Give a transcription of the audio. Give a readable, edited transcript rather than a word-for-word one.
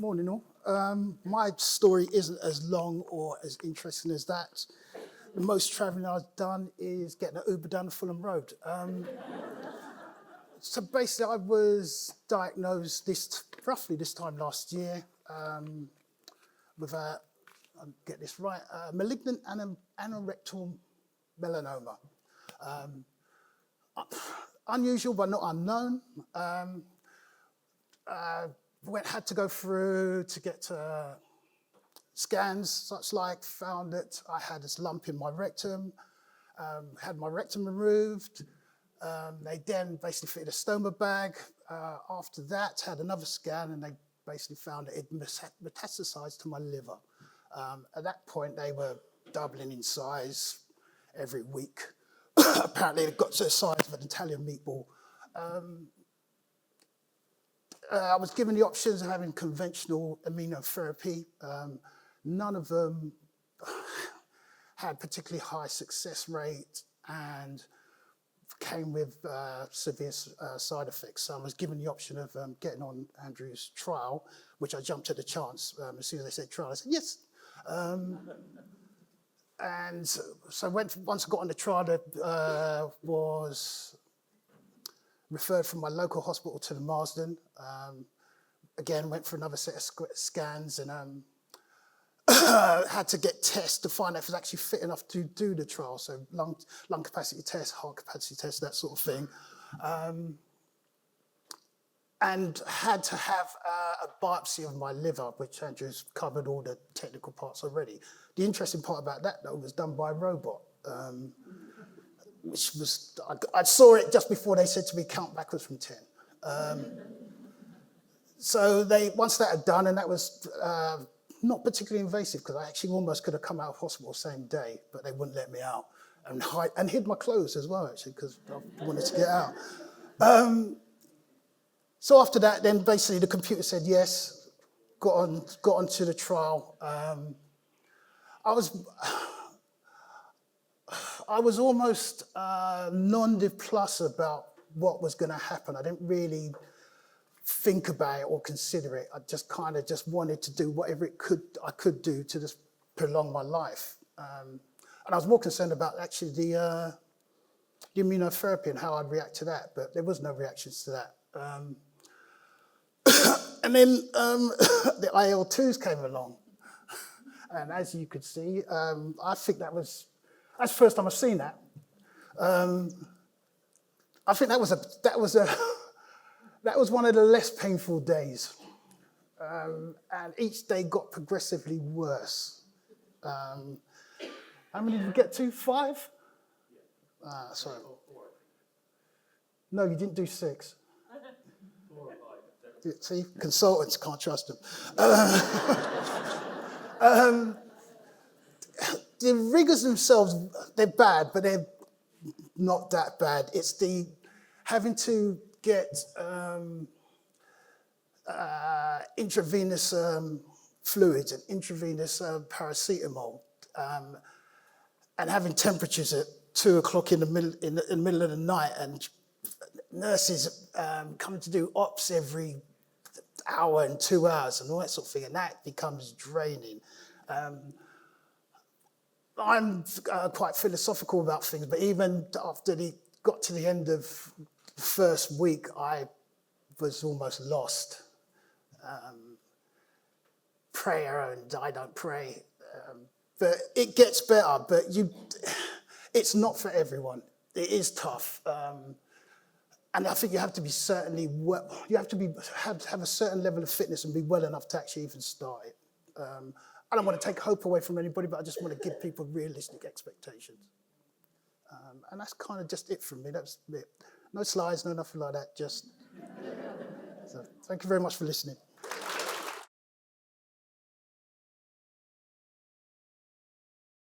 Morning all. My story isn't as long or as interesting as that. The most travelling I've done is getting an Uber down the Fulham Road. So basically I was diagnosed roughly this time last year with I'll get this right, malignant anorectal melanoma. Unusual but not unknown. Had to go through to get scans, such like, found that I had this lump in my rectum, had my rectum removed. They then basically fitted a stoma bag. After that, had another scan, and they basically found that it metastasised to my liver. At that point, they were doubling in size every week. Apparently, it got to the size of an Italian meatball. I was given the options of having conventional immunotherapy. None of them had particularly high success rate and came with severe side effects. So I was given the option of getting on Andrew's trial, which I jumped at the chance. As soon as they said trial, I said yes. And so once I got on the trial, I was referred from my local hospital to the Marsden. Again, went for another set of scans and had to get tests to find out if it was actually fit enough to do the trial. So lung capacity test, heart capacity test, that sort of thing. And had to have a biopsy of my liver, which Andrew's covered all the technical parts already. The interesting part about that, though, was done by a robot. Which was, I saw it just before they said to me, count backwards from 10. So once that had done, and that was not particularly invasive, because I actually almost could have come out of hospital the same day, but they wouldn't let me out, and hid my clothes as well, actually, because I wanted to get out. So after that, then basically the computer said yes, got onto the trial. I was almost nonplussed about what was going to happen. I didn't really think about it or consider it. I just kind of wanted to do whatever I could do to just prolong my life. And I was more concerned about actually the immunotherapy and how I'd react to that, but there was no reactions to that. And then the IL-2s came along. And as you could see, I think that's the first time I've seen that. I think that was one of the less painful days. And each day got progressively worse. How many did you get to? 5? Sorry. No, you didn't do 6. 4 or 5. See, consultants, can't trust them. The rigors themselves, they're bad, but they're not that bad. It's the having to get intravenous fluids and intravenous paracetamol, and having temperatures at 2 o'clock in the middle of the night, and nurses coming to do ops every hour and 2 hours and all that sort of thing, and that becomes draining. I'm quite philosophical about things, but even after got to the end of the first week, I was almost lost. Prayer, and I don't pray, but it gets better. But it's not for everyone. It is tough, and I think you have to be have a certain level of fitness and be well enough to actually even start it. I don't want to take hope away from anybody, but I just want to give people realistic expectations. And that's kind of just it from me. That's it. No slides, no nothing like that. So thank you very much for listening.